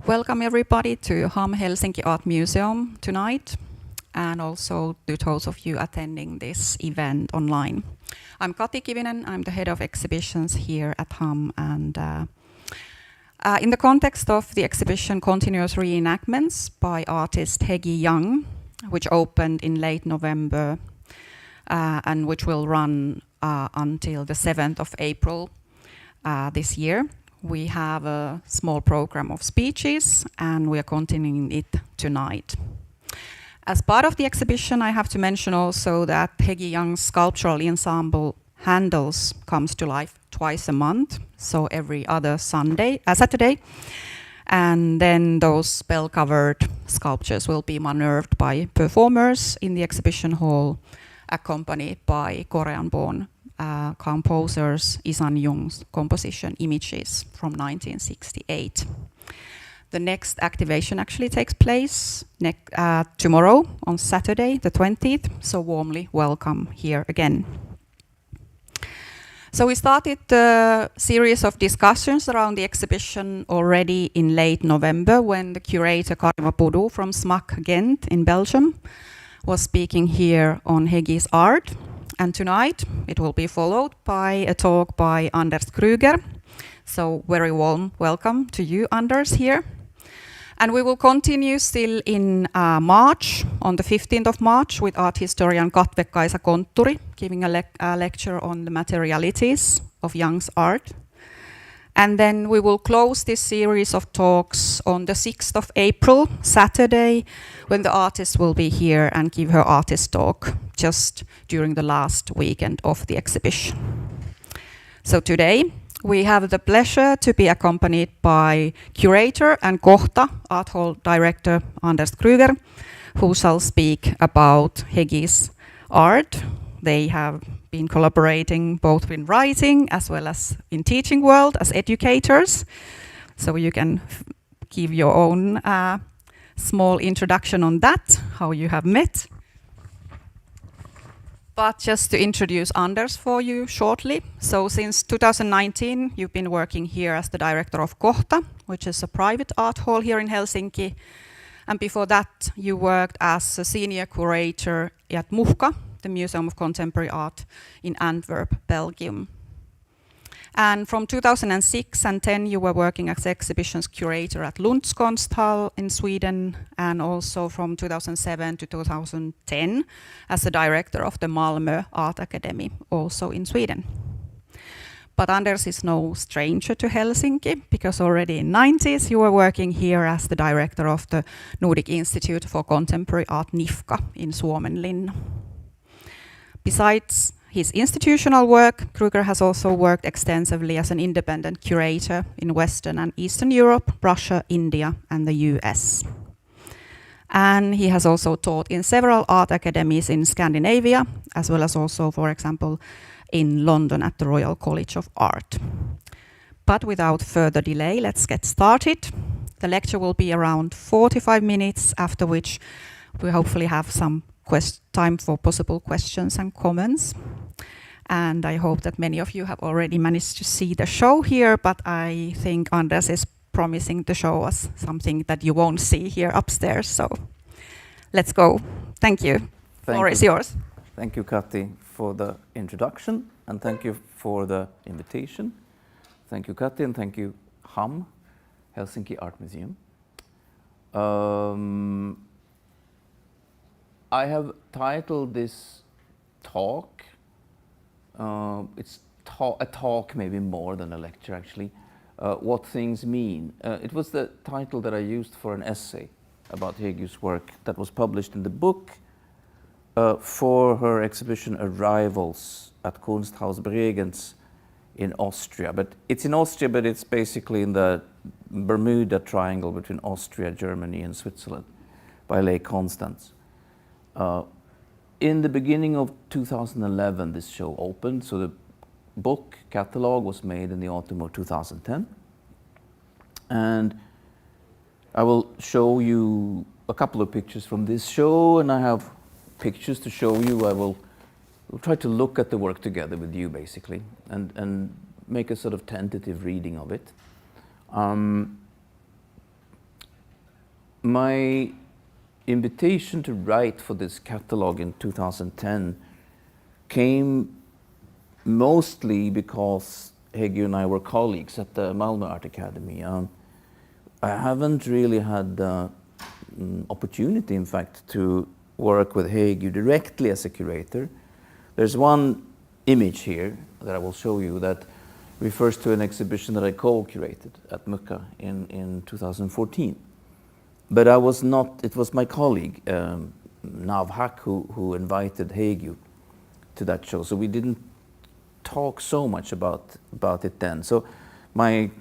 Welcome everybody to Helsinki Art Museum tonight, and also to those of you attending this event online. I'm Kati Kivinen, I'm the head of exhibitions here at and in the context of the exhibition Continuous Reenactments by artist Haegue Yang, which opened in late November and which will run until the 7th of April this year. We have a small program of speeches and we are continuing it tonight. As part of the exhibition, I have to mention also that Haegue Yang's sculptural ensemble Handles comes to life twice a month, so every other Saturday. And then those spell-covered sculptures will be maneuvered by performers in the exhibition hall, accompanied by Korean-born composers Isan Jung's composition Images from 1968. The next activation actually takes place tomorrow on Saturday the 20th, so warmly welcome here again. So we started a series of discussions around the exhibition already in late November when the curator Karima Pudu from SMAC Ghent in Belgium was speaking here on Haegue's art. And tonight it will be followed by a talk by Anders Kreuger. So very warm welcome to you, Anders, here. And we will continue still in March, on the 15th of March, with art historian Katve-Kaisa Kontturi, giving a lecture on the materialities of Young's art. And then we will close this series of talks on the 6th of April, Saturday, when the artist will be here and give her artist talk just during the last weekend of the exhibition. So today we have the pleasure to be accompanied by curator and Kohta art hall director Anders Kreuger, who shall speak about Haegue's art. They have been collaborating both in writing as well as in teaching world as educators. So you can give your own small introduction on that, how you have met. But just to introduce Anders for you shortly. So since 2019, you've been working here as the director of Kohta, which is a private art hall here in Helsinki. And before that, you worked as a senior curator at Muhka, the Museum of Contemporary Art in Antwerp, Belgium. And from 2006 and 10, you were working as exhibitions curator at Lunds Konsthall in Sweden, and also from 2007 to 2010 as the director of the Malmö Art Academy, also in Sweden. But Anders is no stranger to Helsinki, because already in the 90s you were working here as the director of the Nordic Institute for Contemporary Art NIFCA in Suomenlinna. Besides his institutional work, Kreuger has also worked extensively as an independent curator in Western and Eastern Europe, Russia, India, and the US. And he has also taught in several art academies in Scandinavia, as well as also, for example, in London at the Royal College of Art. But without further delay, let's get started. The lecture will be around 45 minutes, after which we hopefully have some time for possible questions and comments. And I hope that many of you have already managed to see the show here, but I think Anders is promising to show us something that you won't see here upstairs. So let's go. Thank you. The floor is yours. Thank you, Kati, for the introduction, and thank you for the invitation. Thank you, Kati, and thank you, Helsinki Art Museum. I have titled this talk, it's a talk maybe more than a lecture actually, What Things Mean. It was the title that I used for an essay about Haegue's work that was published in the book for her exhibition Arrivals at Kunsthaus Bregenz in Austria. But it's in Austria, but it's basically in the Bermuda Triangle between Austria, Germany and Switzerland by Lake Constance. In the beginning of 2011, this show opened, so the book catalog was made in the autumn of 2010. And I will show you a couple of pictures from this show, and I have pictures to show you. We'll try to look at the work together with you, basically, and make a sort of tentative reading of it. my invitation to write for this catalog in 2010 came mostly because Haegue and I were colleagues at the Malmö Art Academy. I haven't really had the opportunity, in fact, to work with Haegue directly as a curator. There's one image here that I will show you that refers to an exhibition that I co-curated at Mukka in 2014. But I was not, it was my colleague, Nav Hak, who invited Haegue to that show. So we didn't talk so much about it then. So my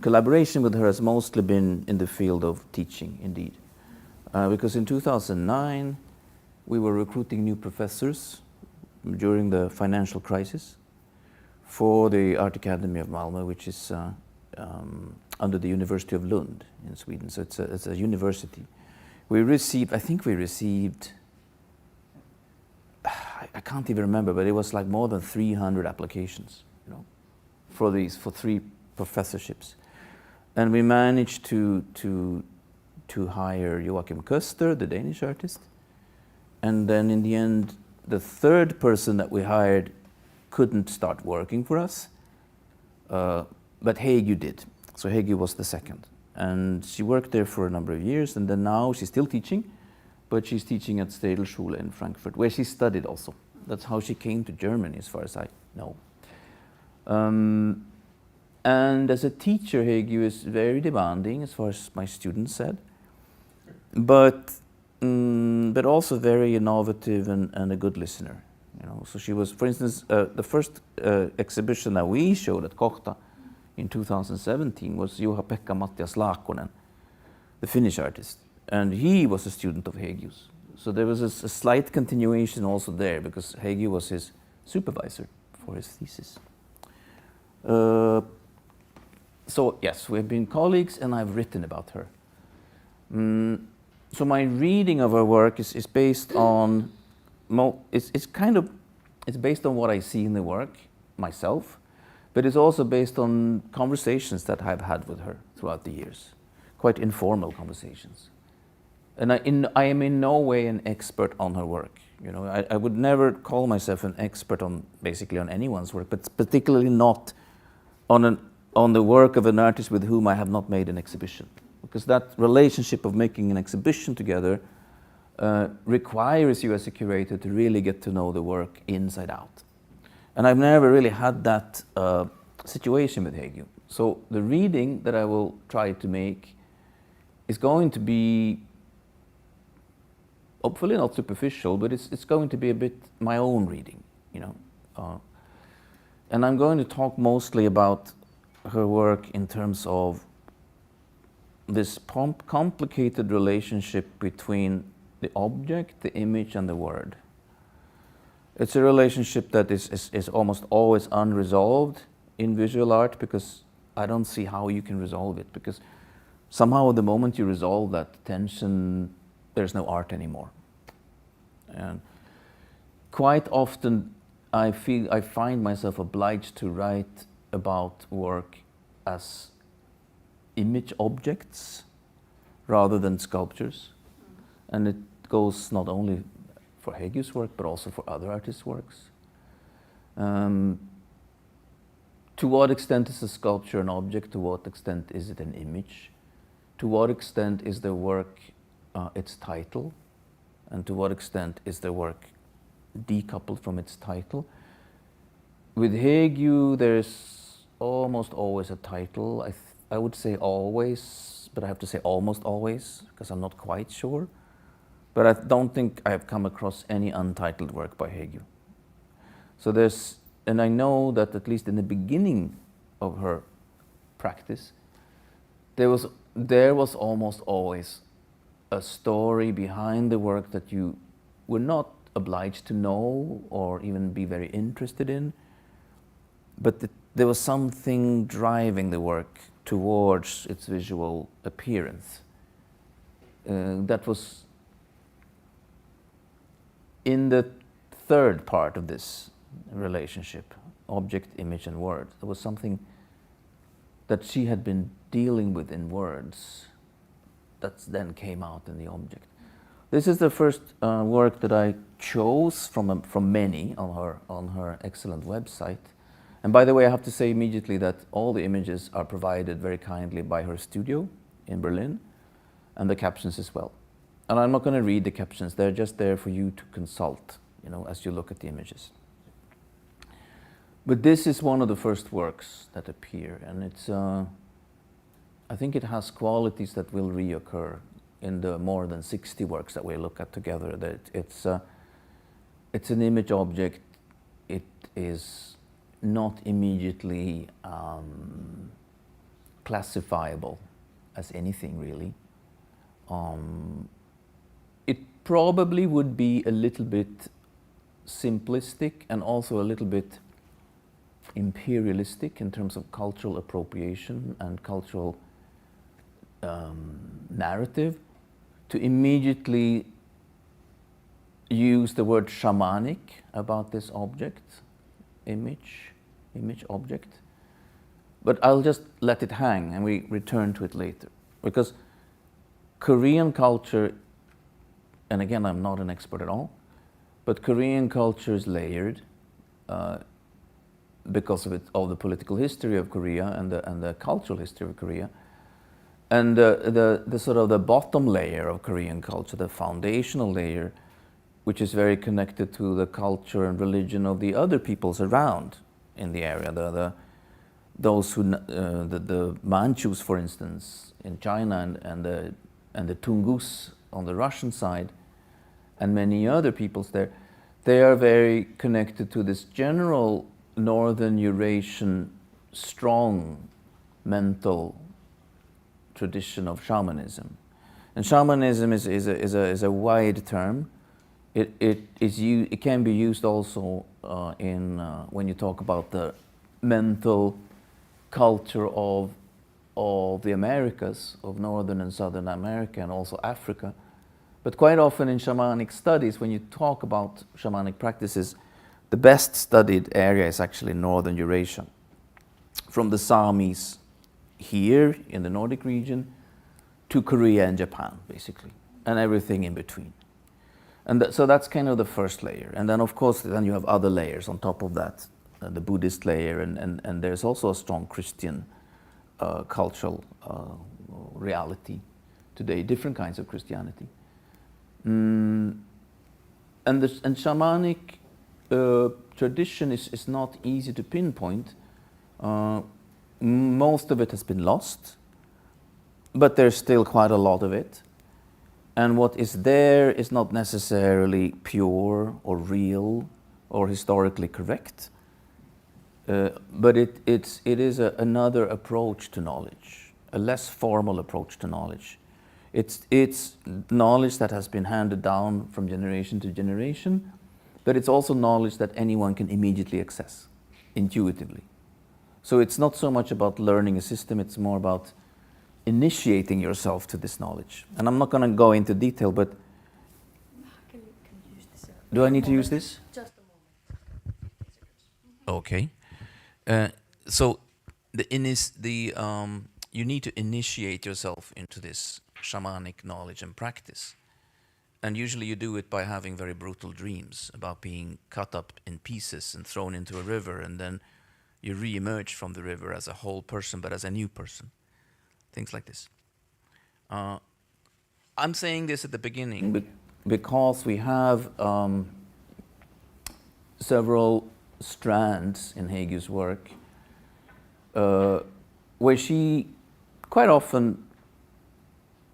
collaboration with her has mostly been in the field of teaching, indeed. Because in 2009, we were recruiting new professors during the financial crisis for the Art Academy of Malmö, which is under the University of Lund in Sweden. So it's a university. We received, I think we received, I can't even remember, but it was like more than 300 applications, you know, for 3 professorships. And we managed to hire Joachim Köster, the Danish artist. And then in the end, the 3rd person that we hired couldn't start working for us, but Haegue did. So Haegue was the 2nd. And she worked there for a number of years, and then now she's still teaching, but she's teaching at Städelschule in Frankfurt, where she studied also. That's how she came to Germany, as far as I know. And as a teacher, Haegue is very demanding, as far as my students said, but also very innovative and a good listener. You know, so she was, for instance, the first exhibition that we showed at Kohta in 2017 was Juha-Pekka Mattias Laakkonen, the Finnish artist, and he was a student of Haegue's. So there was a slight continuation also there, because Haegue was his supervisor for his thesis. So yes, we've been colleagues, and I've written about her. So my reading of her work is based on, it's based on what I see in the work myself, but it's also based on conversations that I've had with her throughout the years, quite informal conversations. And I am in no way an expert on her work. You know, I would never call myself an expert on basically on anyone's work, but particularly not on the work of an artist with whom I have not made an exhibition. Because that relationship of making an exhibition together requires you as a curator to really get to know the work inside out. And I've never really had that situation with Haegue. So the reading that I will try to make is going to be hopefully not superficial, but it's going to be a bit my own reading, you know. And I'm going to talk mostly about her work in terms of this complicated relationship between the object, the image, and the word. It's a relationship that is almost always unresolved in visual art, because I don't see how you can resolve it, because somehow the moment you resolve that tension, there's no art anymore. And quite often I find myself obliged to write about work as image objects rather than sculptures. And it goes not only for Haegue's work, but also for other artists' works. To what extent is a sculpture an object? To what extent is it an image? To what extent is the work its title? And to what extent is the work decoupled from its title? With Haegue, there's almost always a title. I would say always, but I have to say almost always, because I'm not quite sure. But I don't think I have come across any untitled work by Haegue. So and I know that at least in the beginning of her practice, there was almost always a story behind the work that you were not obliged to know or even be very interested in, but there was something driving the work towards its visual appearance. That was in the 3rd part of this relationship, object, image, and word. There was something that she had been dealing with in words that then came out in the object. This is the first work that I chose from many on her excellent website. And by the way, I have to say immediately that all the images are provided very kindly by her studio in Berlin, and the captions as well. And I'm not going to read the captions, they're just there for you to consult, as you look at the images. But this is one of the first works that appear, and it's, I think it has qualities that will reoccur in the more than 60 works that we look at together. That it's an image object. It is not immediately classifiable as anything really. It probably would be a little bit simplistic and also a little bit imperialistic in terms of cultural appropriation and cultural narrative to immediately use the word shamanic about this object, image object. But I'll just let it hang and we return to it later. Because Korean culture, and again, I'm not an expert at all, but Korean culture is layered because of the political history of Korea and the cultural history of Korea. And the sort of the bottom layer of Korean culture, the foundational layer, which is very connected to the culture and religion of the other peoples around in the area. Those who, the Manchus, for instance, in China, and the Tungus on the Russian side, and many other peoples there, they are very connected to this general Northern Eurasian strong mental tradition of shamanism. And shamanism is a wide term. It can be used also when you talk about the mental culture of the Americas, of Northern and Southern America, and also Africa. But quite often in shamanic studies, when you talk about shamanic practices, the best studied area is actually Northern Eurasia. From the Samis here in the Nordic region to Korea and Japan, basically, and everything in between. And so that's kind of the first layer. And then, of course, then you have other layers on top of that, the Buddhist layer, and there's also a strong Christian cultural reality today, different kinds of Christianity. And shamanic tradition is not easy to pinpoint. Most of it has been lost, but there's still quite a lot of it. And what is there is not necessarily pure or real or historically correct, but it is another approach to knowledge, a less formal approach to knowledge. It's knowledge that has been handed down from generation to generation, but it's also knowledge that anyone can immediately access, intuitively. So it's not so much about learning a system, it's more about initiating yourself to this knowledge. And I'm not going to go into detail, but Can you use this? do I need to use this? Just a moment. Okay. So you need to initiate yourself into this shamanic knowledge and practice. And usually you do it by having very brutal dreams about being cut up in pieces and thrown into a river, and then you re-emerge from the river as a whole person, but as a new person. Things like this. I'm saying this at the beginning because we have several strands in Haegue's work where she quite often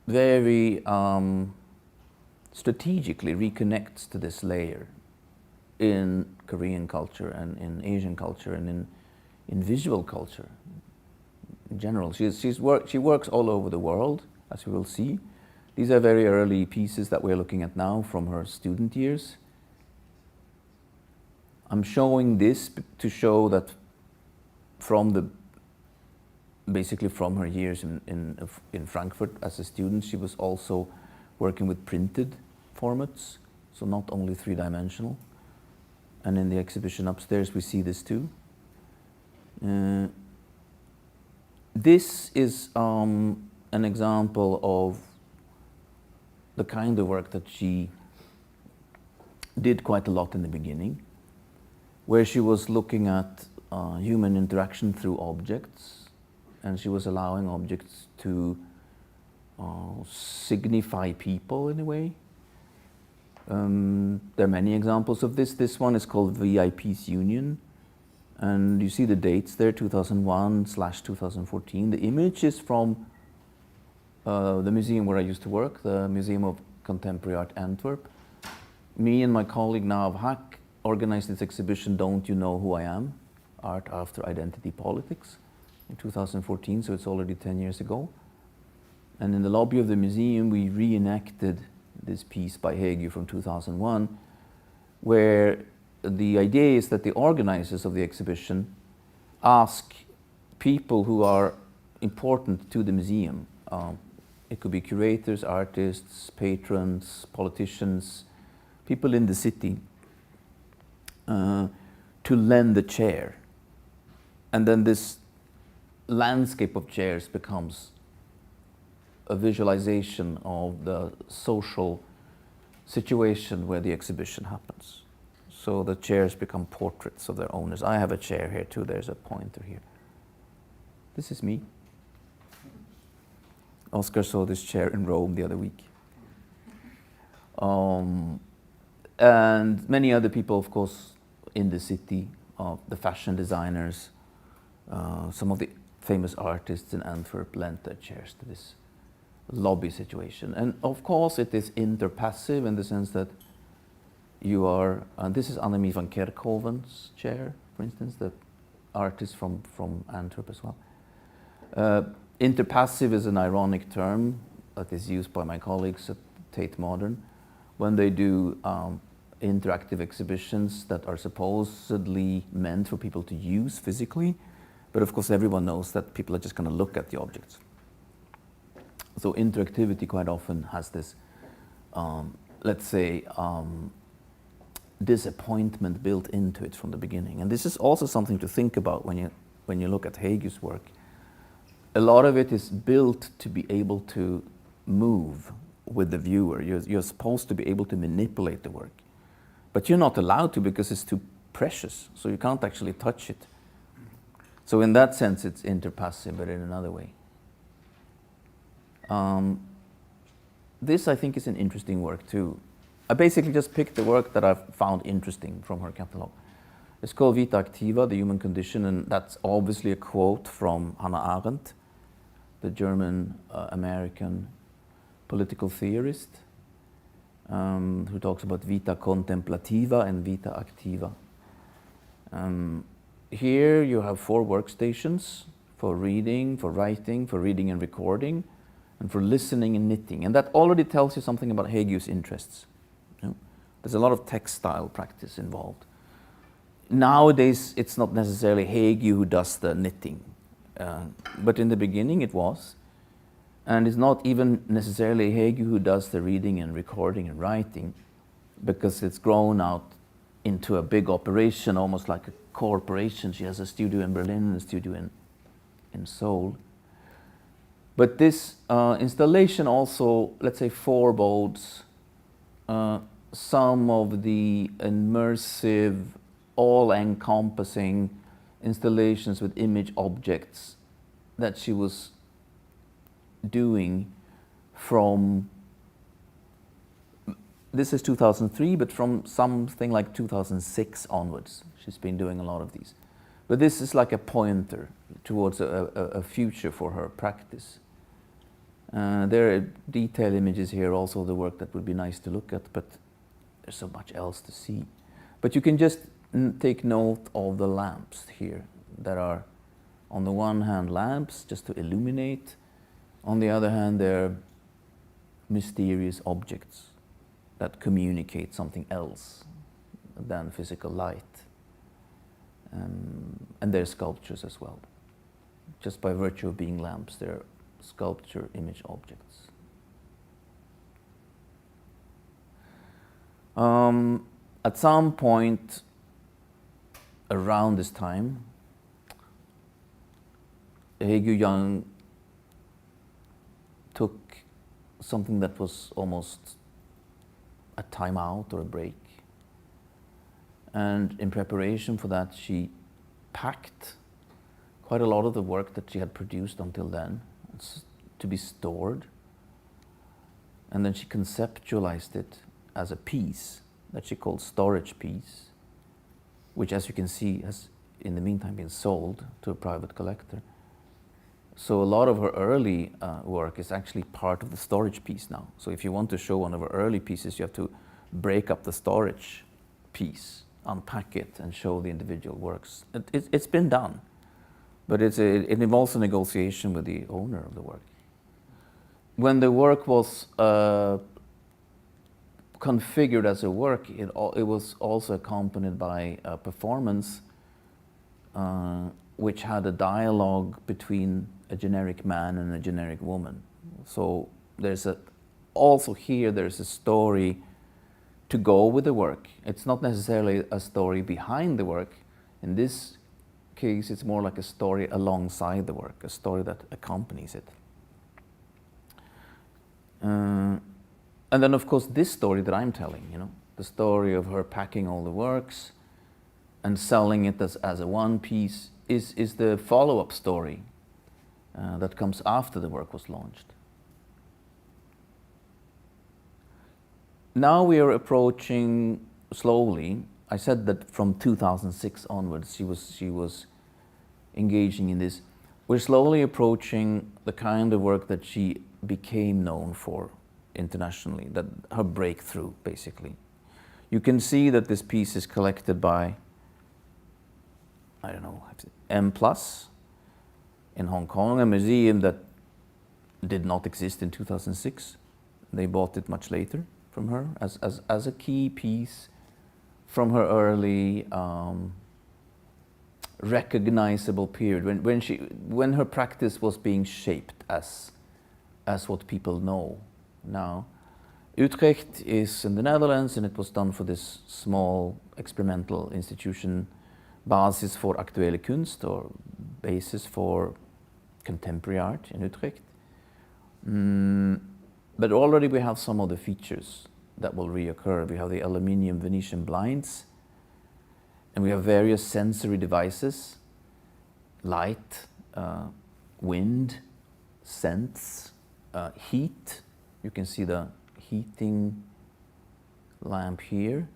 very strategically reconnects to this layer in Korean culture and in Asian culture and in visual culture in general. She works all over the world, as we will see. These are very early pieces that we're looking at now from her student years. I'm showing this to show that basically from her years in Frankfurt as a student, she was also working with printed formats, so not only three-dimensional. And in the exhibition upstairs, we see this too. This is an example of the kind of work that she did quite a lot in the beginning, where she was looking at human interaction through objects, and she was allowing objects to signify people in a way. There are many examples of this. This one is called VIP's Union, and you see the dates there, 2001/2014. The image is from the museum where I used to work, the Museum of Contemporary Art Antwerp. Me and my colleague Nav Hack organized this exhibition, Don't You Know Who I Am? Art After Identity Politics, in 2014, so it's already 10 years ago. And in the lobby of the museum, we reenacted this piece by Haegue from 2001, where the idea is that the organizers of the exhibition ask people who are important to the museum. It could be curators, artists, patrons, politicians, people in the city, to lend a chair. And then this landscape of chairs becomes a visualization of the social situation where the exhibition happens. So the chairs become portraits of their owners. I have a chair here too, there's a pointer here. This is me. Oscar saw this chair in Rome the other week. And many other people, of course, in the city, the fashion designers, some of the famous artists in Antwerp lent their chairs to this lobby situation. And of course it is interpassive in the sense that you are, this is Annemie van Kerkhoven's chair, for instance, the artist from Antwerp as well. Interpassive is an ironic term that is used by my colleagues at Tate Modern when they do interactive exhibitions that are supposedly meant for people to use physically, but of course everyone knows that people are just going to look at the objects. So interactivity quite often has this, let's say, disappointment built into it from the beginning. And this is also something to think about when you look at Haegue's work. A lot of it is built to be able to move with the viewer. You're supposed to be able to manipulate the work, but you're not allowed to because it's too precious, so you can't actually touch it. So in that sense, it's interpassive, but in another way. This, I think, is an interesting work too. I basically just picked the work that I've found interesting from her catalog. It's called Vita Activa, the Human Condition, and that's obviously a quote from Hannah Arendt, the German-American political theorist, who talks about vita contemplativa and vita activa. Here you have 4 workstations for reading, for writing, for reading and recording, and for listening and knitting. And that already tells you something about Haegue's interests. You know? There's a lot of textile practice involved. Nowadays, it's not necessarily Haegue who does the knitting, but in the beginning it was. And it's not even necessarily Haegue who does the reading and recording and writing, because it's grown out into a big operation, almost like a corporation. She has a studio in Berlin and a studio in Seoul. But this installation also, let's say, forebodes some of the immersive, all-encompassing installations with image objects that she was doing from, this is 2003, but from something like 2006 onwards. She's been doing a lot of these. But this is like a pointer towards a future for her practice. There are detail images here, also the work that would be nice to look at, but there's so much else to see. But you can just take note of the lamps here that are, on the one hand, lamps just to illuminate. On the other hand, they're mysterious objects that communicate something else than physical light. And they're sculptures as well. Just by virtue of being lamps, they're sculpture image objects. At some point around this time, Haegue Yang took something that was almost a time out or a break. And in preparation for that, she packed quite a lot of the work that she had produced until then to be stored. And then she conceptualized it as a piece that she called storage piece, which, as you can see, has in the meantime been sold to a private collector. So a lot of her early work is actually part of the storage piece now. So if you want to show one of her early pieces, you have to break up the storage piece, unpack it, and show the individual works. It's been done, but it involves a negotiation with the owner of the work. When the work was configured as a work, it was also accompanied by a performance which had a dialogue between a generic man and a generic woman. So also here there's a story to go with the work. It's not necessarily a story behind the work. In this case, it's more like a story alongside the work, a story that accompanies it. And then, of course, this story that I'm telling, the story of her packing all the works and selling it as a one piece is the follow-up story that comes after the work was launched. Now we are approaching slowly. I said that from 2006 onwards she was engaging in this. We're slowly approaching the kind of work that she became known for internationally, that her breakthrough, basically. You can see that this piece is collected by, I don't know, M+ in Hong Kong, a museum that did not exist in 2006. They bought it much later from her as a key piece from her early recognizable period, when her practice was being shaped as what people know now. Utrecht is in the Netherlands, and it was done for this small experimental institution, Basis for Aktuelle Kunst, or Basis for Contemporary Art in Utrecht. But already we have some of the features that will reoccur. We have the aluminium Venetian blinds, and we have various sensory devices, light, wind, scents, heat. You can see the heating lamp here,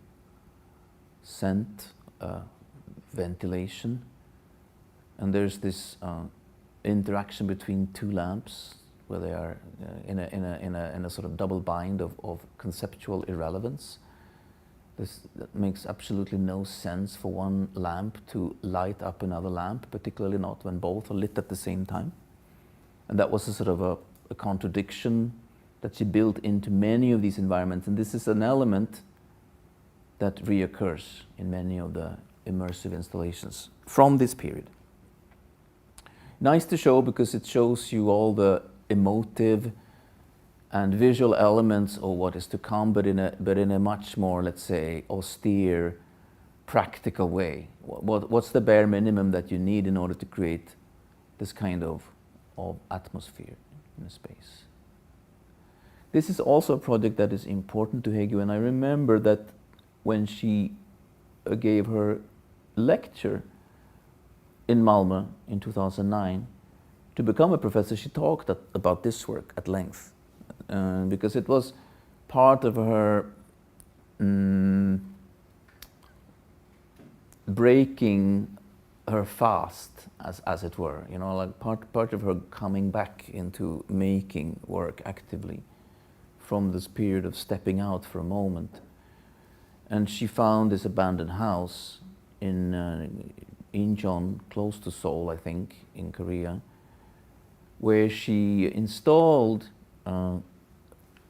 scent, ventilation, and there's this interaction between two lamps where they are in a sort of double bind of conceptual irrelevance. That makes absolutely no sense for one lamp to light up another lamp, particularly not when both are lit at the same time. And that was a sort of a contradiction that she built into many of these environments. And this is an element that reoccurs in many of the immersive installations from this period. Nice to show because it shows you all the emotive and visual elements of what is to come, but in a much more, let's say, austere, practical way. What's the bare minimum that you need in order to create this kind of atmosphere in a space? This is also a project that is important to Haegue, and I remember that when she gave her lecture in Malmö in 2009, to become a professor, she talked about this work at length, because it was part of her breaking her fast, as it were, like part of her coming back into making work actively from this period of stepping out for a moment. And she found this abandoned house in Incheon, close to Seoul, I think, in Korea, where she installed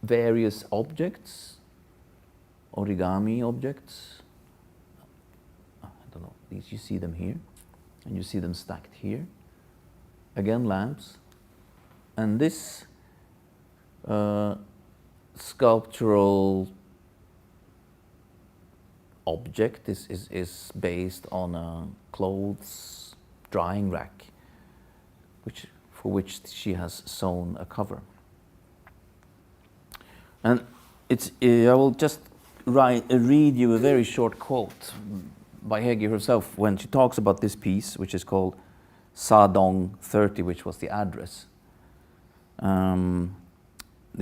various objects, origami objects. I don't know, these, you see them here, and you see them stacked here. Again, lamps. And this sculptural object is based on a clothes drying rack, for which she has sewn a cover. And I will just read you a very short quote by Haegue herself when she talks about this piece, which is called Sadong 30, which was the address.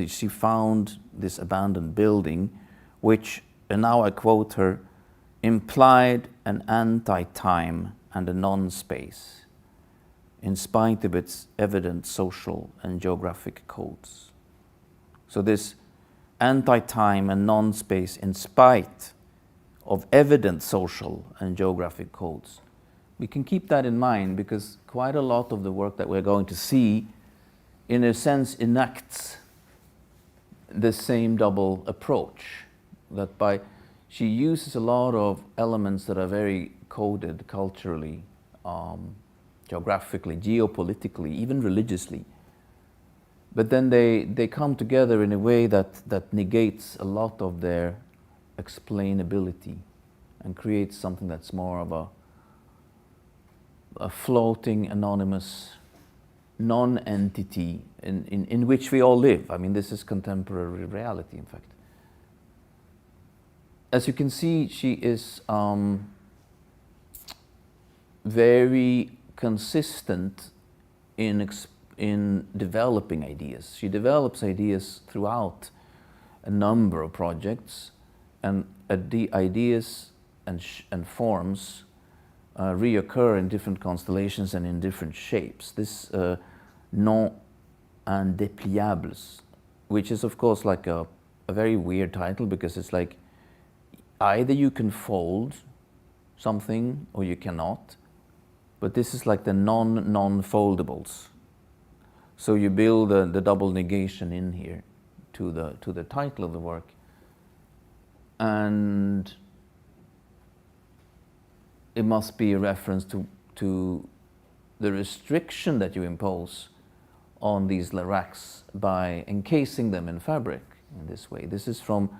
She found this abandoned building, which, and now I quote her, implied an anti-time and a non-space, in spite of its evident social and geographic codes. So this anti-time and non-space, in spite of evident social and geographic codes. We can keep that in mind because quite a lot of the work that we're going to see, in a sense, enacts the same double approach. She uses a lot of elements that are very coded culturally, geographically, geopolitically, even religiously. But then they come together in a way that negates a lot of their explainability and creates something that's more of a floating, anonymous non-entity in which we all live. I mean, this is contemporary reality, in fact. As you can see, she is very consistent in developing ideas. She develops ideas throughout a number of projects, and the ideas and forms reoccur in different constellations and in different shapes. This non indépliables, which is of course like a very weird title, because it's like either you can fold something or you cannot, but this is like the non-foldables. So you build the double negation in here to the title of the work, and it must be a reference to the restriction that you impose on these racks by encasing them in fabric in this way. This is from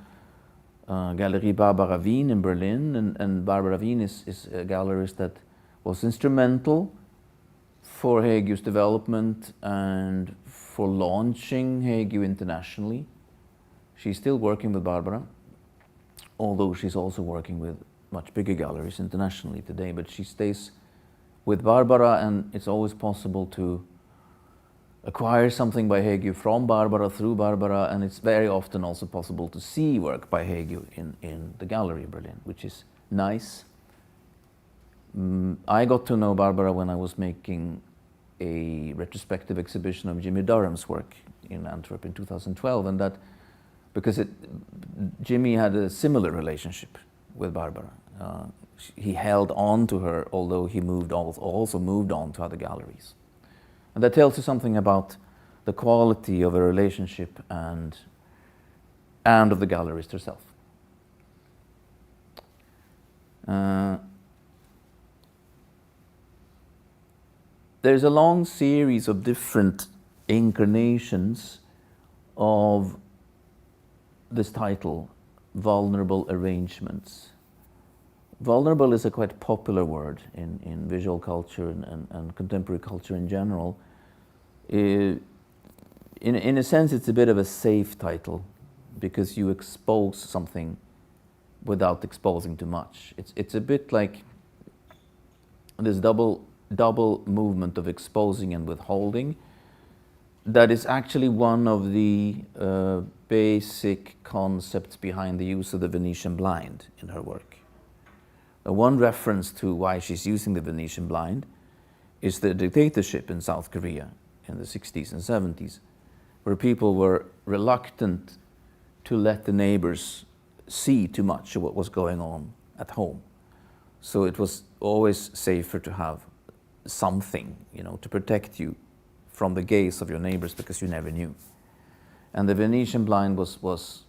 Galerie Barbara Wien in Berlin, and Barbara Wien is a gallerist that was instrumental for Haegue's development and for launching Haegue internationally. She's still working with Barbara, although she's also working with much bigger galleries internationally today, but she stays with Barbara, and it's always possible to acquire something by Haegue from Barbara, through Barbara, and it's very often also possible to see work by Haegue in the gallery in Berlin, which is nice. I got to know Barbara when I was making a retrospective exhibition of Jimmy Durham's work in Antwerp in 2012, and that because Jimmy had a similar relationship with Barbara. He held on to her, although he also moved on to other galleries. And that tells you something about the quality of a relationship and of the gallerist herself. There's a long series of different incarnations of this title, Vulnerable Arrangements. Vulnerable is a quite popular word in visual culture and contemporary culture in general. In a sense, it's a bit of a safe title because you expose something without exposing too much. It's a bit like this double movement of exposing and withholding that is actually one of the basic concepts behind the use of the Venetian blind in her work. One reference to why she's using the Venetian blind is the dictatorship in South Korea in the 60s and 70s, where people were reluctant to let the neighbors see too much of what was going on at home. So it was always safer to have something, to protect you from the gaze of your neighbors, because you never knew. And the Venetian blind was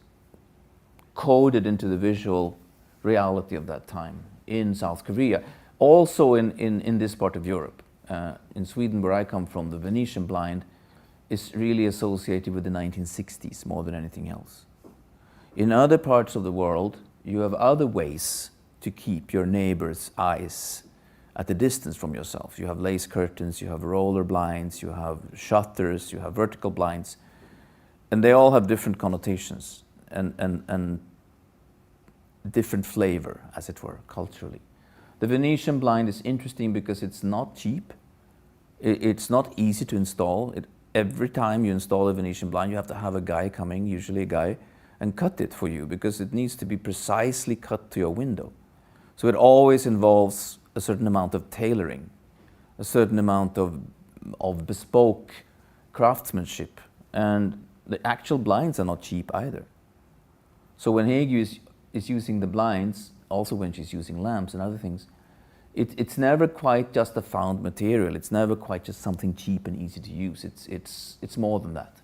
coded into the visual reality of that time in South Korea, also in this part of Europe. In Sweden, where I come from, the Venetian blind is really associated with the 1960s more than anything else. In other parts of the world, you have other ways to keep your neighbor's eyes at a distance from yourself. You have lace curtains, you have roller blinds, you have shutters, you have vertical blinds. and they all have different connotations and different flavor, as it were, culturally. The Venetian blind is interesting because it's not cheap. It's not easy to install. Every time you install a Venetian blind, you have to have a guy coming, usually a guy, and cut it for you because it needs to be precisely cut to your window. So it always involves a certain amount of tailoring, a certain amount of bespoke craftsmanship, and the actual blinds are not cheap either. So when Haegue is using the blinds, also when she's using lamps and other things, it's never quite just a found material. It's never quite just something cheap and easy to use. It's more than that.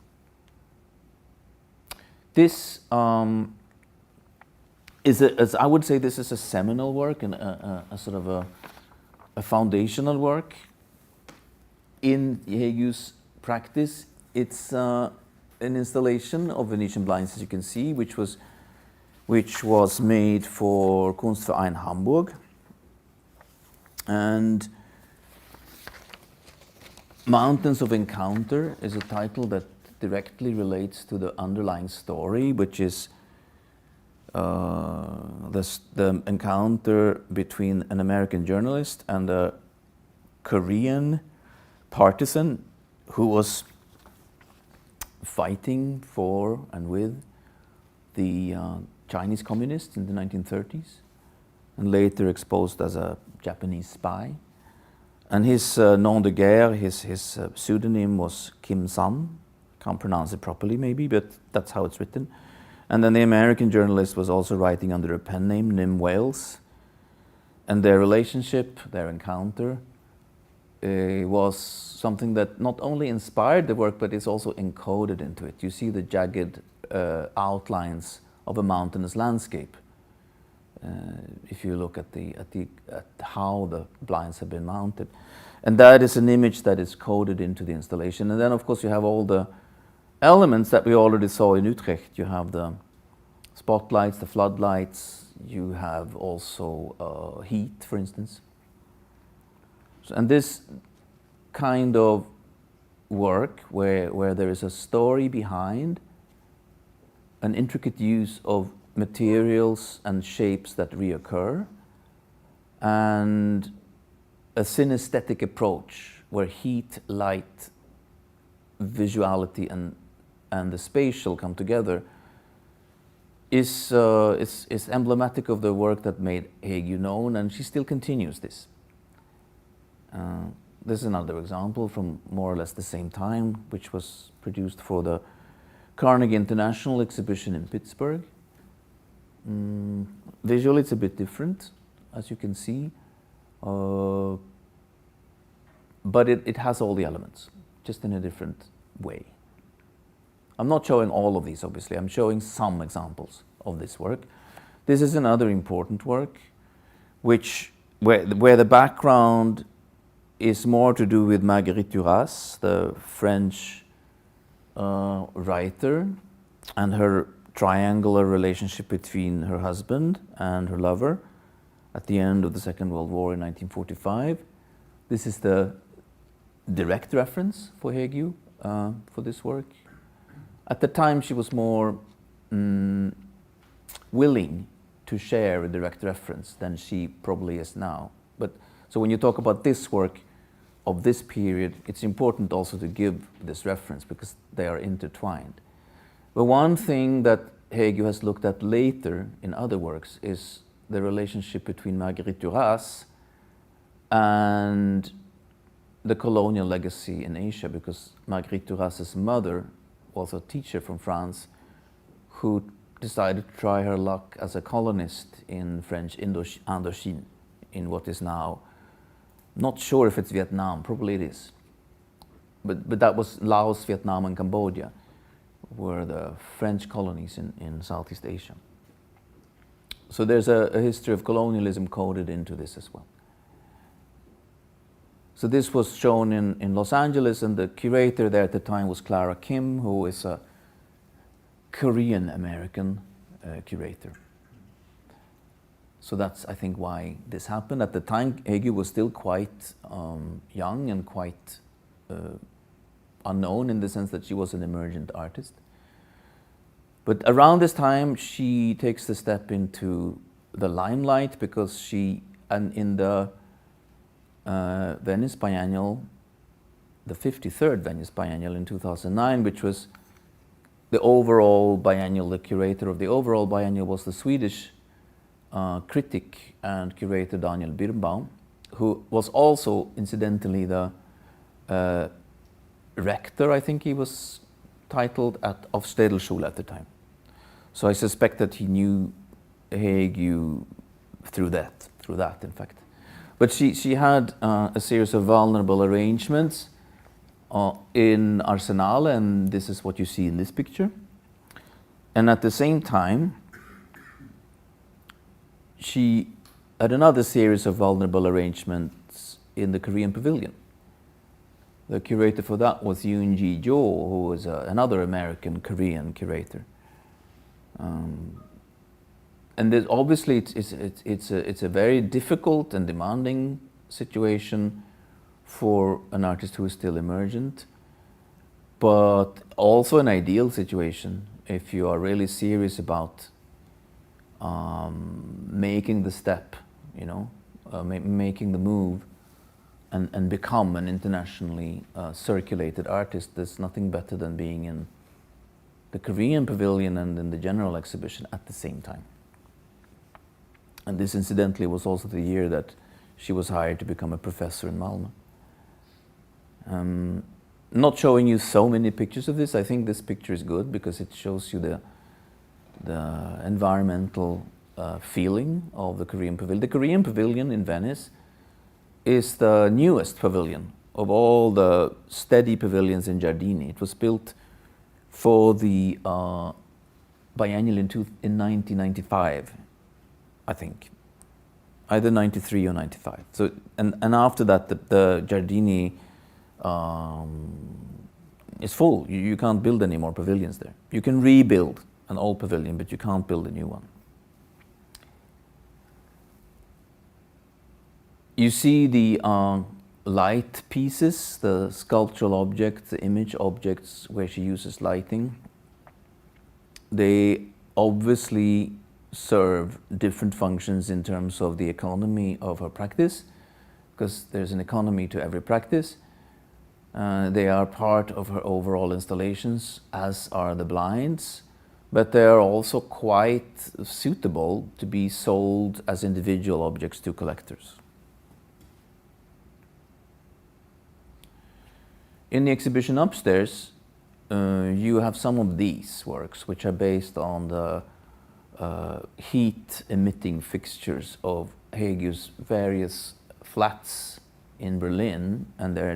This is I would say this is a seminal work and a sort of a foundational work in Haegue's practice. It's an installation of Venetian blinds, as you can see, which was made for Kunstverein Hamburg. And Mountains of Encounter is a title that directly relates to the underlying story, which is the encounter between an American journalist and a Korean partisan who was fighting for and with the Chinese communists in the 1930s, and later exposed as a Japanese spy. And his nom de guerre, his pseudonym was Kim San. Can't pronounce it properly maybe, but that's how it's written. And then the American journalist was also writing under a pen name, Nim Wales. And their relationship, their encounter, was something that not only inspired the work, but is also encoded into it. You see the jagged outlines of a mountainous landscape. If you look at how the blinds have been mounted. And that is an image that is coded into the installation. And then of course you have all the elements that we already saw in Utrecht. You have the spotlights, the floodlights, you have also heat, for instance. And this kind of work where there is a story behind, an intricate use of materials and shapes that reoccur, and a synesthetic approach where heat, light, visuality and the spatial come together is emblematic of the work that made Haegue known, and she still continues this. This is another example from more or less the same time, which was produced for the Carnegie International exhibition in Pittsburgh. Visually it's a bit different, as you can see, but it has all the elements, just in a different way. I'm not showing all of these, obviously. I'm showing some examples of this work. This is another important work, where the background is more to do with Marguerite Duras, the French writer, and her triangular relationship between her husband and her lover at the end of the Second World War in 1945. This is the direct reference for Haegue for this work. At the time, she was more willing to share a direct reference than she probably is now. So when you talk about this work of this period, it's important also to give this reference because they are intertwined. But one thing that Haegue has looked at later in other works is the relationship between Marguerite Duras and the colonial legacy in Asia, because Marguerite Duras' mother was a teacher from France who decided to try her luck as a colonist in French Indochine, in what is now, not sure if it's Vietnam, probably it is. But that was Laos, Vietnam and Cambodia were the French colonies in Southeast Asia. So there's a history of colonialism coded into this as well. So this was shown in Los Angeles, and the curator there at the time was Clara Kim, who is a Korean-American curator. So that's, I think, why this happened. At the time, Haegue was still quite young and quite unknown in the sense that she was an emergent artist. But around this time, she takes the step into the limelight because she, and in the Venice Biennial, the 53rd Venice Biennial in 2009, which was the overall biennial, the curator of the overall biennial was the Swedish critic and curator Daniel Birnbaum, who was also incidentally the rector, I think he was titled, of Städelschule at the time. So I suspect that he knew Haegue through that in fact. But she had a series of vulnerable arrangements in Arsenal, and this is what you see in this picture. And at the same time, she had another series of vulnerable arrangements in the Korean Pavilion. The curator for that was Yoon Ji-jo, who was another American Korean curator. And there's obviously it's a very difficult and demanding situation for an artist who is still emergent, but also an ideal situation if you are really serious about making the step, you know, making the move and become an internationally circulated artist. There's nothing better than being in the Korean Pavilion and in the general exhibition at the same time. And this incidentally was also the year that she was hired to become a professor in Malmö. Not showing you so many pictures of this. I think this picture is good because it shows you the environmental feeling of the Korean Pavilion. The Korean Pavilion in Venice is the newest pavilion of all the steady pavilions in Giardini. It was built for the biennial in 1995, I think, either 93 or 95. So, and after that, the Giardini is full. You can't build any more pavilions there. You can rebuild an old pavilion, but you can't build a new one. You see the light pieces, the sculptural objects, the image objects where she uses lighting. They obviously serve different functions in terms of the economy of her practice, because there's an economy to every practice. They are part of her overall installations, as are the blinds, but they are also quite suitable to be sold as individual objects to collectors. In the exhibition upstairs, you have some of these works, which are based on the heat-emitting fixtures of Haegue's various flats in Berlin, and they're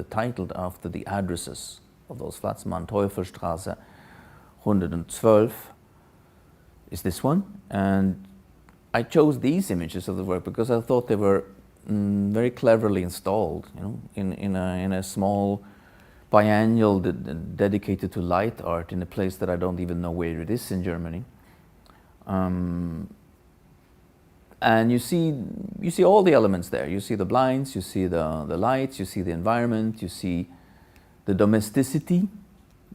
titled after the addresses of those flats. Manteufelstraße 112 is this one, and I chose these images of the work because I thought they were very cleverly installed, you know, in a small biennial dedicated to light art in a place that I don't even know where it is in Germany. And you see all the elements there. You see the blinds, you see the lights, you see the environment, you see the domesticity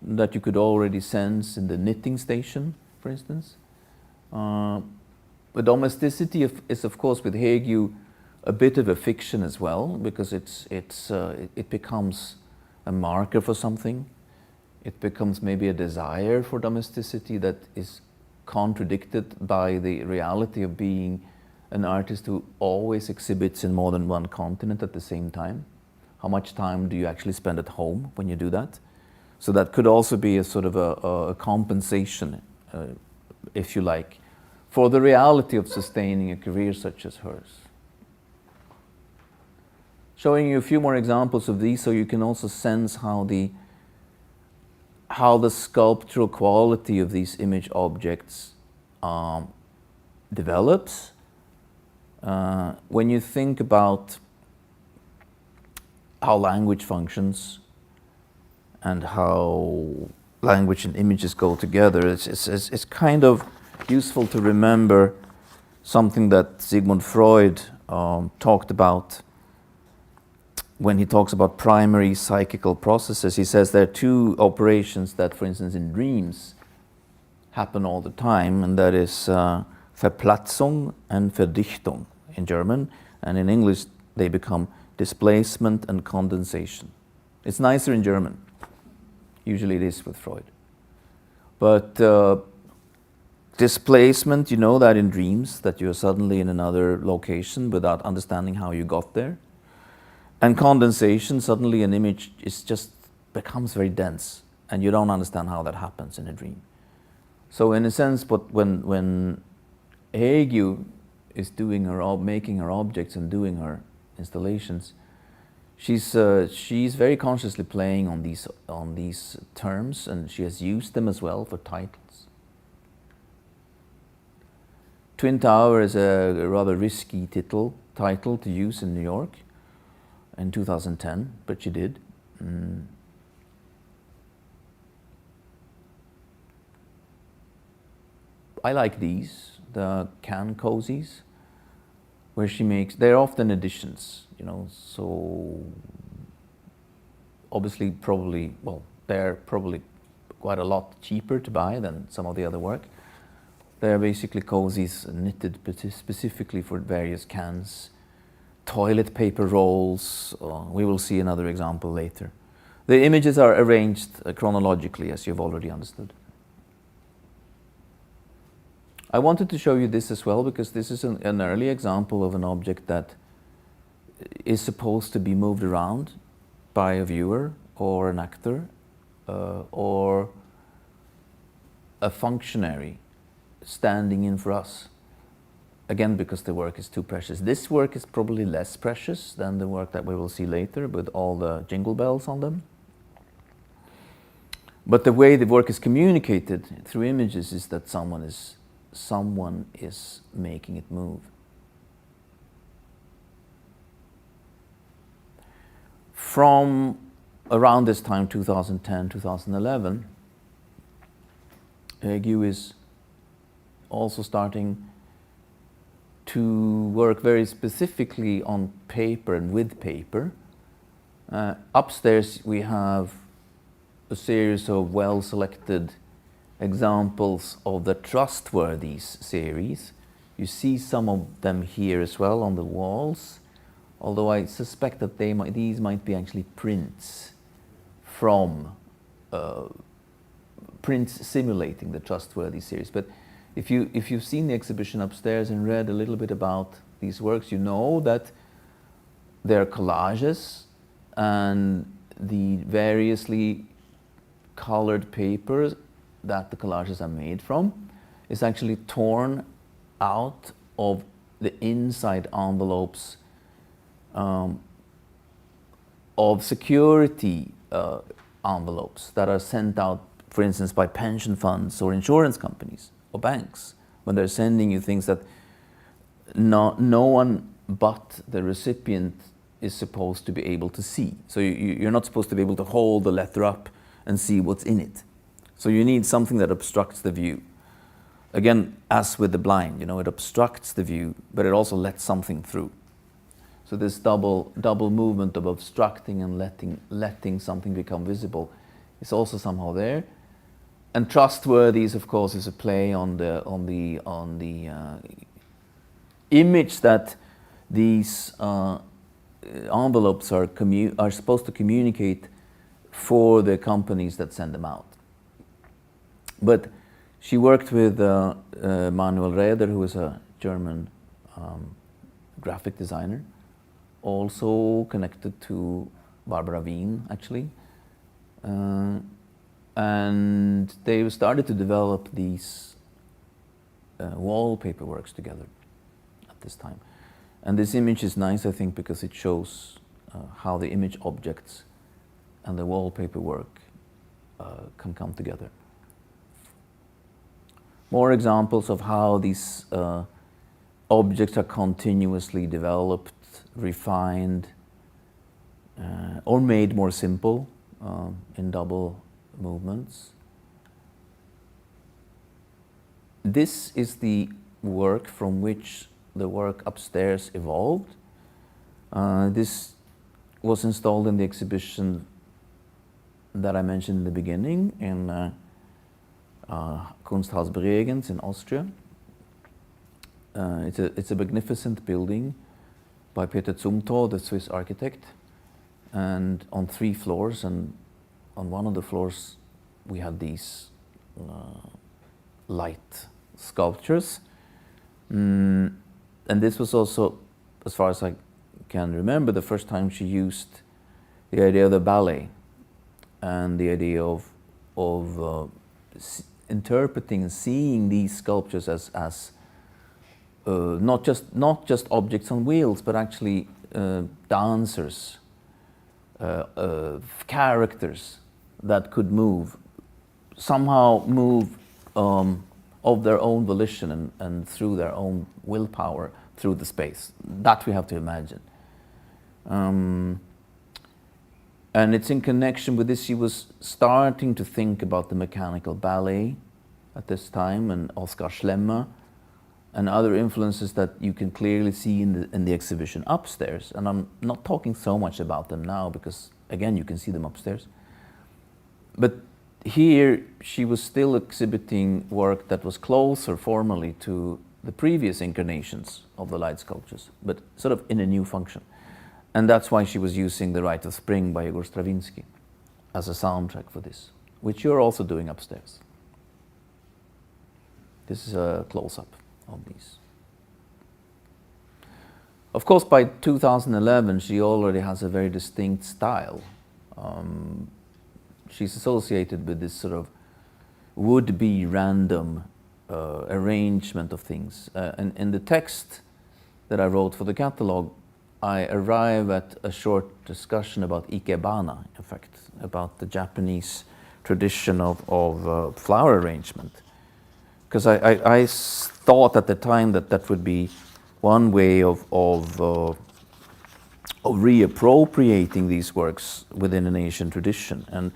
that you could already sense in the knitting station, for instance. The domesticity is of course with Haegue a bit of a fiction as well, because it becomes a marker for something. It becomes maybe a desire for domesticity that is contradicted by the reality of being an artist who always exhibits in more than one continent at the same time. How much time do you actually spend at home when you do that? So that could also be a sort of a compensation, if you like, for the reality of sustaining a career such as hers. Showing you a few more examples of these so you can also sense how the sculptural quality of these image objects develops. When you think about how language functions and how language and images go together, it's kind of useful to remember something that Sigmund Freud talked about when he talks about primary psychical processes. He says there are two operations that, for instance, in dreams happen all the time, and that is Verplatzung and Verdichtung in German, and in English they become displacement and condensation. It's nicer in German. Usually it is with Freud. But displacement, you know that in dreams, that you're suddenly in another location without understanding how you got there. And condensation, suddenly an image becomes very dense, and you don't understand how that happens in a dream. So in a sense, but when Haegue is doing making her objects and doing her installations, she's very consciously playing on these terms, and she has used them as well for titles. Twin Tower is a rather risky title to use in New York in 2010, but she did. I like these, the can cozies, where she makes, they're often editions, you know, so obviously they're probably quite a lot cheaper to buy than some of the other work. They're basically cozies knitted specifically for various cans, toilet paper rolls. We will see another example later. The images are arranged chronologically, as you've already understood. I wanted to show you this as well, because this is an early example of an object that is supposed to be moved around by a viewer or an actor or a functionary standing in for us. Again, because the work is too precious. This work is probably less precious than the work that we will see later with all the jingle bells on them. But the way the work is communicated through images is that someone is making it move. From around this time, 2010, 2011, Haegue is also starting to work very specifically on paper and with paper. Upstairs we have a series of well-selected examples of the Trustworthies series. You see some of them here as well on the walls, although I suspect that these might be actually prints from prints simulating the Trustworthy series. But if you've seen the exhibition upstairs and read a little bit about these works, you know that they're collages, and the variously colored papers that the collages are made from is actually torn out of the inside envelopes of security envelopes that are sent out, for instance, by pension funds or insurance companies or banks, when they're sending you things that no one but the recipient is supposed to be able to see. So you're not supposed to be able to hold the letter up and see what's in it. So you need something that obstructs the view. Again, as with the blind, you know, it obstructs the view, but it also lets something through. So this double movement of obstructing and letting something become visible is also somehow there. And Trustworthies, of course, is a play on the image that these envelopes are supposed to communicate for the companies that send them out. But she worked with Manuel Reder, who is a German graphic designer, also connected to Barbara Wien, actually. And they started to develop these wallpaper works together at this time. And this image is nice, I think, because it shows how the image objects and the wallpaper work can come together. More examples of how these objects are continuously developed, refined, or made more simple in double movements. This is the work from which the work upstairs evolved. This was installed in the exhibition that I mentioned in the beginning in Kunsthaus Bregenz in Austria. It's a magnificent building by Peter Zumthor, the Swiss architect, and on 3 floors, and on one of the floors we had these light sculptures. And this was also, as far as I can remember, the first time she used the idea of the ballet and the idea of interpreting and seeing these sculptures as not just objects on wheels, but actually dancers, characters that could somehow move of their own volition and through their own willpower through the space. That we have to imagine. And it's in connection with this, she was starting to think about the mechanical ballet at this time, and Oskar Schlemmer, and other influences that you can clearly see in the exhibition upstairs. And I'm not talking so much about them now because, again, you can see them upstairs. But here she was still exhibiting work that was closer formally to the previous incarnations of the light sculptures, but sort of in a new function. And that's why she was using The Rite of Spring by Igor Stravinsky as a soundtrack for this, which you're also doing upstairs. This is a close-up of these. Of course, by 2011, she already has a very distinct style. She's associated with this sort of would-be random arrangement of things. And in the text that I wrote for the catalog, I arrive at a short discussion about ikebana, in fact, about the Japanese tradition of flower arrangement. Because I thought at the time that would be one way of reappropriating these works within an Asian tradition. And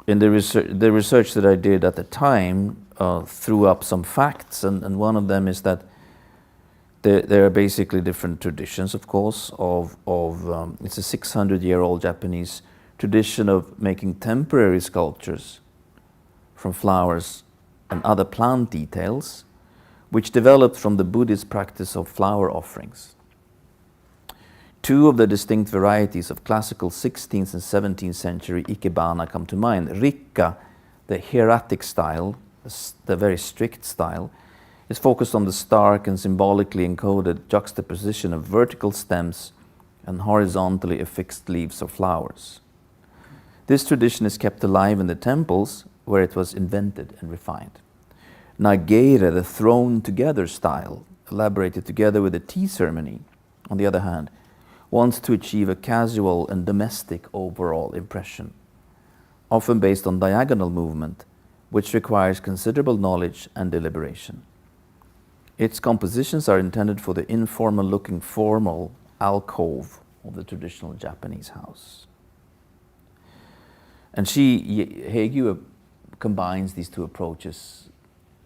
in the research that I did at the time, threw up some facts, and one of them is that there are basically different traditions, of course, it's a 600-year-old Japanese tradition of making temporary sculptures from flowers and other plant details, which developed from the Buddhist practice of flower offerings. 2 of the distinct varieties of classical 16th and 17th century ikebana come to mind. Rikka, the hieratic style, the very strict style, is focused on the stark and symbolically encoded juxtaposition of vertical stems and horizontally affixed leaves of flowers. This tradition is kept alive in the temples where it was invented and refined. Nagere, the thrown together style, elaborated together with the tea ceremony, on the other hand, wants to achieve a casual and domestic overall impression, often based on diagonal movement, which requires considerable knowledge and deliberation. Its compositions are intended for the informal-looking formal alcove of the traditional Japanese house. And Haegue combines these 2 approaches,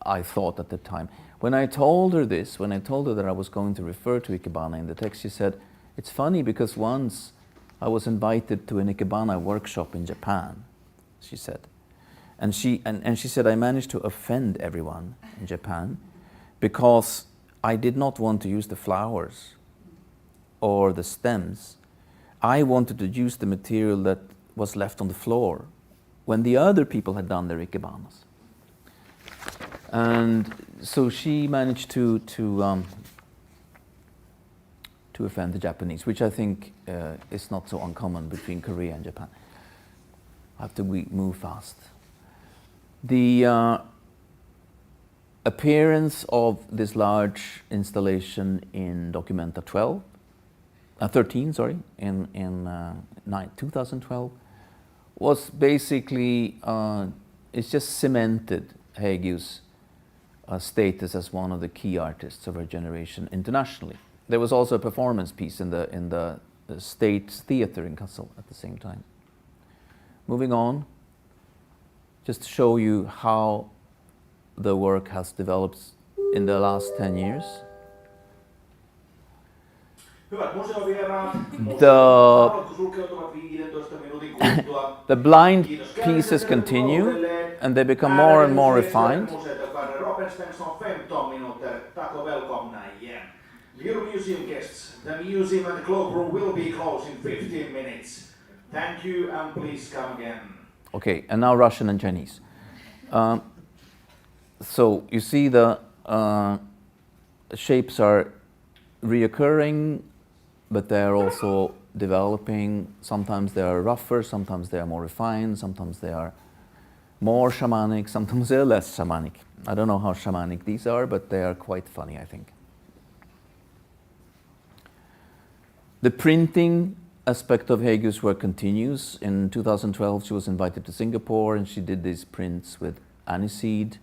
I thought at the time. When I told her that I was going to refer to ikebana in the text, she said, "It's funny because once I was invited to an ikebana workshop in Japan," she said. And she said, "I managed to offend everyone in Japan because I did not want to use the flowers or the stems. I wanted to use the material that was left on the floor when the other people had done their ikebanas." And so she managed to offend the Japanese, which I think is not so uncommon between Korea and Japan. After we move fast. The appearance of this large installation in Documenta 13, in 2012, was basically, it's just cemented Haegue's status as one of the key artists of her generation internationally. There was also a performance piece in the State Theatre in Kassel at the same time. Moving on, just to show you how the work has developed in the last 10 years. The blind pieces continue, and they become more and more refined. Dear museum guests, the museum and the cloakroom will be closed in 15 minutes. Thank you and please come again. Okay, and now Russian and Chinese. So you see the shapes are reoccurring, but they are also developing. Sometimes they are rougher, sometimes they are more refined, sometimes they are more shamanic, sometimes they are less shamanic. I don't know how shamanic these are, but they are quite funny, I think. The printing aspect of Haegue's work continues. In 2012, she was invited to Singapore and she did these prints with aniseed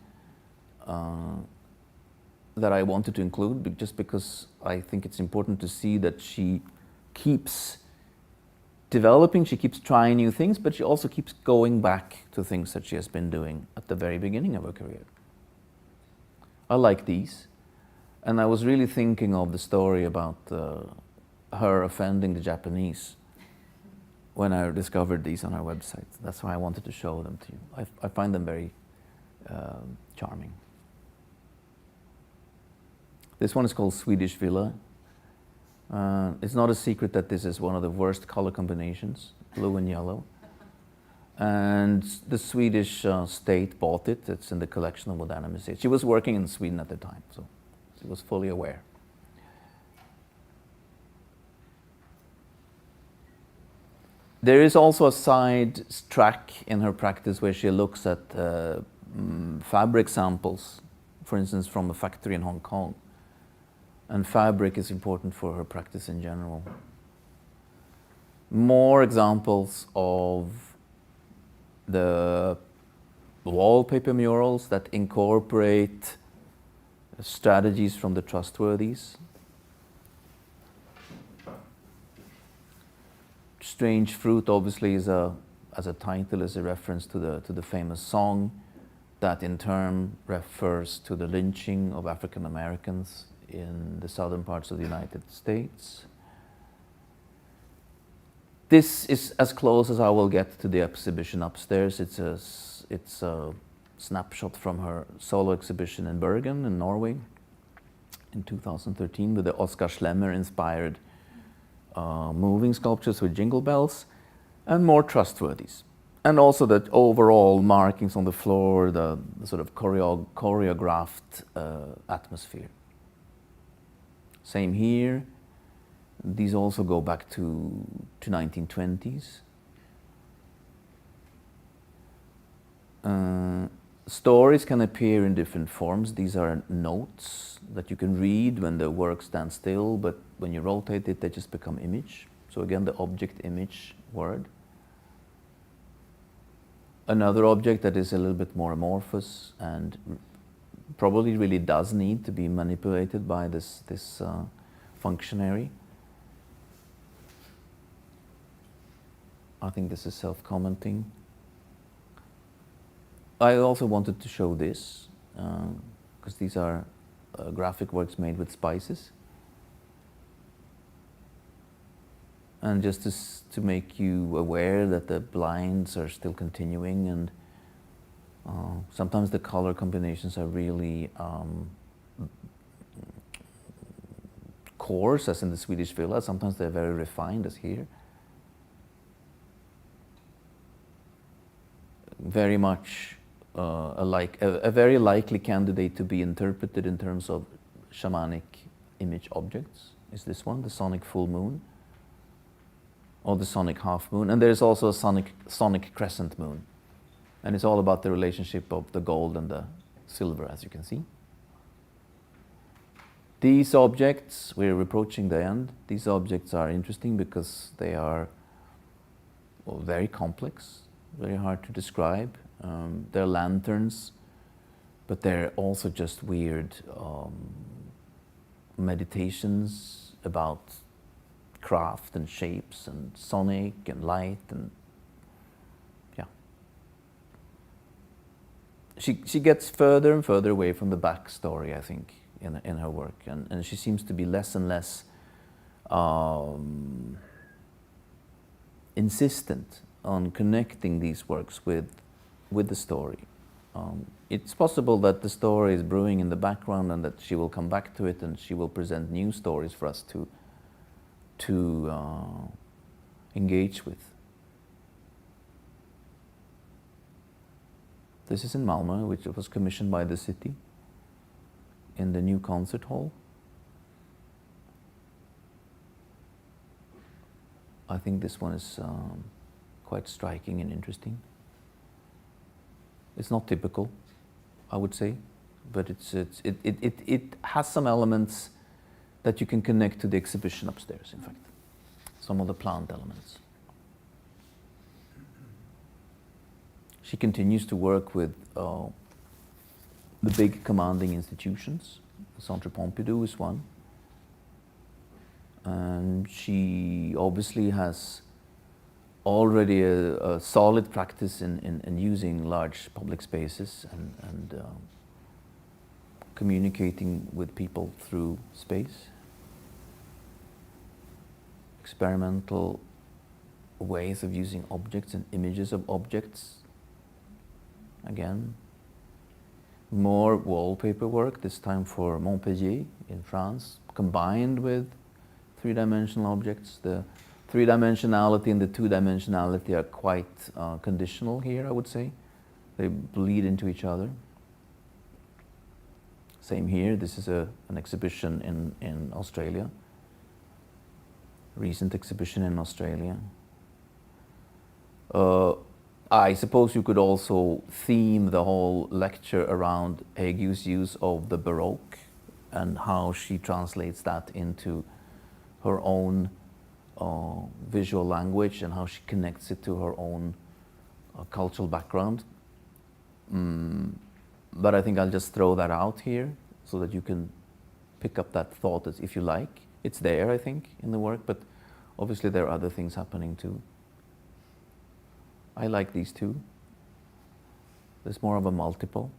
that I wanted to include just because I think it's important to see that she keeps developing, she keeps trying new things, but she also keeps going back to things that she has been doing at the very beginning of her career. I like these, and I was really thinking of the story about her offending the Japanese when I discovered these on our website. That's why I wanted to show them to you. I find them very charming. This one is called Swedish Villa. It's not a secret that this is one of the worst color combinations, blue and yellow. And the Swedish state bought it. It's in the collection of Moderna Museet. She was working in Sweden at the time, so she was fully aware. There is also a side track in her practice where she looks at fabric samples, for instance, from a factory in Hong Kong. And fabric is important for her practice in general. More examples of the wallpaper murals that incorporate strategies from the trustworthies. Strange Fruit obviously is as a title is a reference to the famous song that in turn refers to the lynching of African Americans in the southern parts of the United States. This is as close as I will get to the exhibition upstairs. It's a snapshot from her solo exhibition in Bergen in Norway in 2013 with the Oskar Schlemmer inspired moving sculptures with jingle bells and more trustworthies. And also the overall markings on the floor, the sort of choreographed atmosphere. Same here. These also go back to 1920s. Stories can appear in different forms. These are notes that you can read when the work stands still, but when you rotate it, they just become image. So again, the object-image word. Another object that is a little bit more amorphous and probably really does need to be manipulated by this functionary. I think this is self-commenting. I also wanted to show this, because these are graphic works made with spices. And just to make you aware that the blinds are still continuing, and sometimes the color combinations are really coarse, as in the Swedish Villa. Sometimes they're very refined, as here. Very much a very likely candidate to be interpreted in terms of shamanic image objects is this one, the sonic full moon, or the sonic half moon. And there's also a sonic crescent moon. And it's all about the relationship of the gold and the silver, as you can see. These objects, we're approaching the end. These objects are interesting because they are very complex, very hard to describe. They're lanterns, but they're also just weird meditations about craft and shapes and sonic and light, and yeah. She gets further and further away from the backstory, I think, in her work, and she seems to be less and less insistent on connecting these works with the story. It's possible that the story is brewing in the background and that she will come back to it and she will present new stories for us to engage with. This is in Malmö, which was commissioned by the city in the new concert hall. I think this one is quite striking and interesting. It's not typical, I would say, but it has some elements that you can connect to the exhibition upstairs, in fact. Some of the plant elements. She continues to work with the big commanding institutions. Centre Pompidou is one. And she obviously has already a solid practice in using large public spaces and communicating with people through space. Experimental ways of using objects and images of objects. Again, more wallpaper work, this time for Montpellier in France, combined with three-dimensional objects. The three-dimensionality and the two-dimensionality are quite conditional here, I would say. They bleed into each other. Same here, this is an exhibition in Australia. Recent exhibition in Australia. I suppose you could also theme the whole lecture around Haegue's use of the Baroque and how she translates that into her own visual language and how she connects it to her own cultural background. But I think I'll just throw that out here so that you can pick up that thought as if you like. It's there, I think, in the work, but obviously there are other things happening too. I like these two. There's more of a multiple.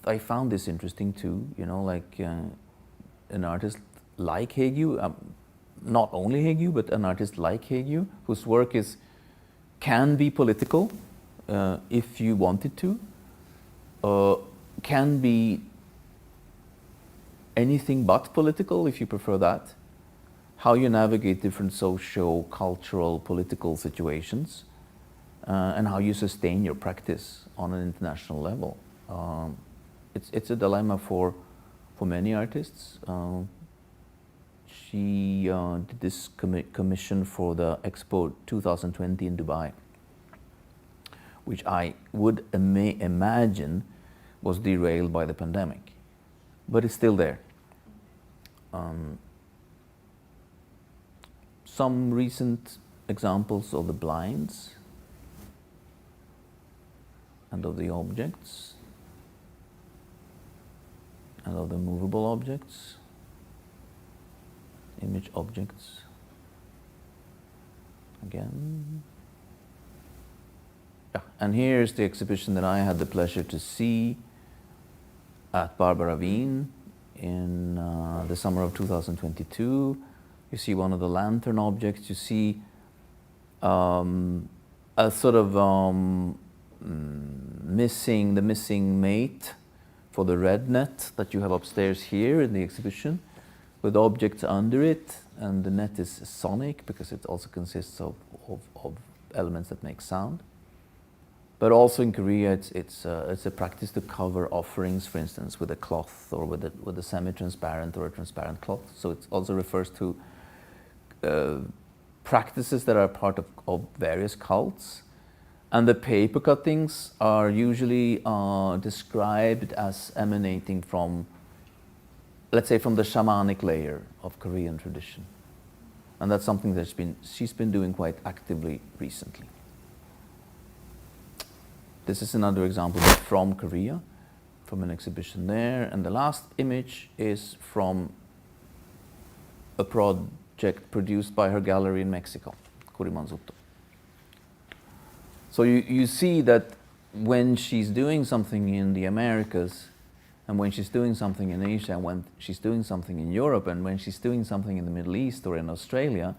I found this interesting too, you know, like an artist like Haegue, not only Haegue, but an artist like Haegue, whose work can be political if you want it to, can be anything but political if you prefer that. How you navigate different socio-cultural, political situations, and how you sustain your practice on an international level. It's a dilemma for many artists. She did this commission for the Expo 2020 in Dubai, which I would imagine was derailed by the pandemic, but it's still there. Some recent examples of the blinds and of the objects and of the movable objects, image objects. Again. Yeah. And here's the exhibition that I had the pleasure to see at Barbara Wien in the summer of 2022. You see one of the lantern objects, you see a sort of missing mate for the red net that you have upstairs here in the exhibition, with objects under it, and the net is sonic because it also consists of elements that make sound. But also in Korea, it's a practice to cover offerings, for instance, with a cloth or with a semi-transparent or a transparent cloth. So it also refers to practices that are part of various cults. And the paper cuttings are usually described as emanating from, let's say, from the shamanic layer of Korean tradition. And that's something that she's been doing quite actively recently. This is another example from Korea, from an exhibition there. And the last image is from a project produced by her gallery in Mexico, Curimansuto. So you see that when she's doing something in the Americas, and when she's doing something in Asia, and when she's doing something in Europe, and when she's doing something in the Middle East or in Australia,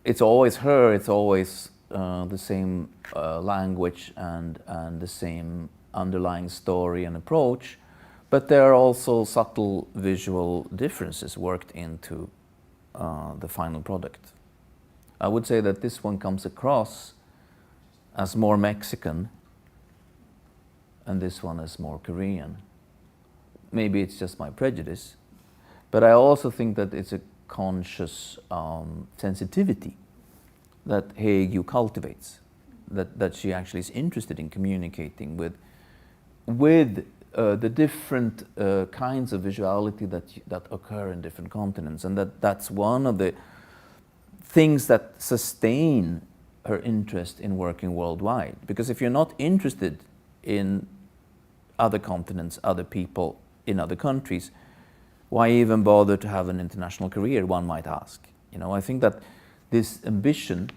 it's always her, it's always the same language and the same underlying story and approach, but there are also subtle visual differences worked into the final product. I would say that this one comes across as more Mexican and this one as more Korean. Maybe it's just my prejudice, but I also think that it's a conscious sensitivity that Haegue cultivates, that she actually is interested in communicating with the different kinds of visuality that occur in different continents, and that's one of the things that sustain her interest in working worldwide. Because if you're not interested in other continents, other people in other countries, why even bother to have an international career, one might ask. You know, I think that this ambition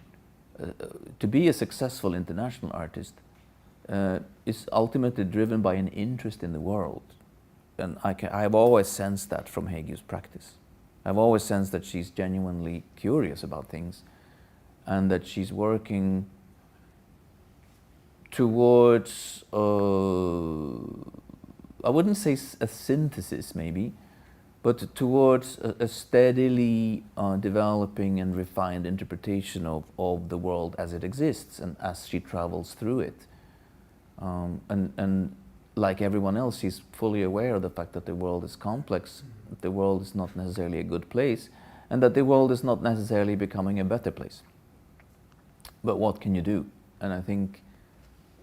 to be a successful international artist is ultimately driven by an interest in the world. And I've always sensed that from Haegue's practice. I've always sensed that she's genuinely curious about things and that she's working towards, I wouldn't say a synthesis maybe, but towards a steadily developing and refined interpretation of the world as it exists and as she travels through it. And like everyone else, she's fully aware of the fact that the world is complex, that the world is not necessarily a good place, and that the world is not necessarily becoming a better place. But what can you do? And I think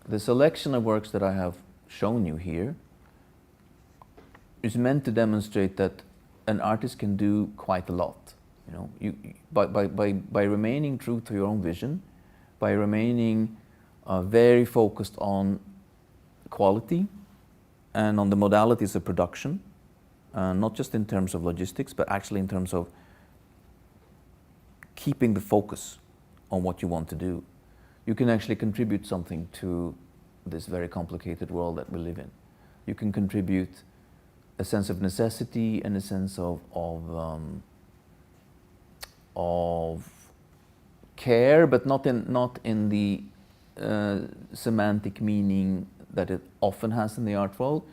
the selection of works that I have shown you here is meant to demonstrate that an artist can do quite a lot. You know, by remaining true to your own vision, by remaining very focused on quality and on the modalities of production, not just in terms of logistics, but actually in terms of keeping the focus on what you want to do, you can actually contribute something to this very complicated world that we live in. You can contribute a sense of necessity and a sense of care, but not in the semantic meaning that it often has in the art world,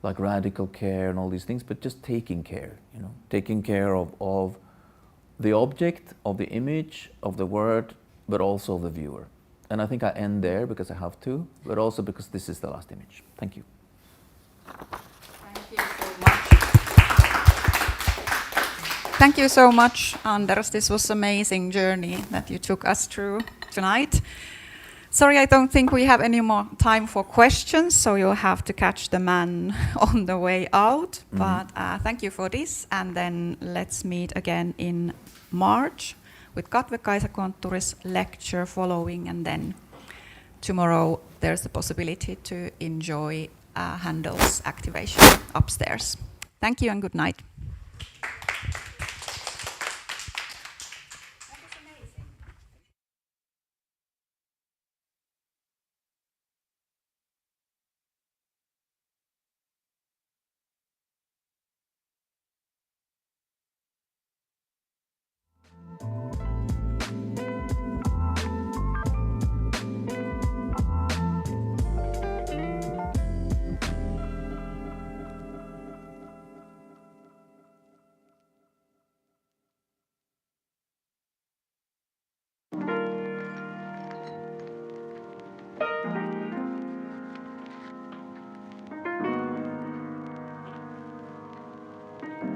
like radical care and all these things, but just taking care, you know, taking care of the object, of the image, of the word, but also of the viewer. And I think I end there because I have to, but also because this is the last image. Thank you. Thank you so much. Thank you so much, Anders. This was an amazing journey that you took us through tonight. Sorry, I don't think we have any more time for questions, so you'll have to catch the man on the way out. Mm-hmm. But thank you for this, and then let's meet again in March with Katve-Kaisa Kontturis lecture following, and then tomorrow there's the possibility to enjoy Handel's activation upstairs. Thank you and good night.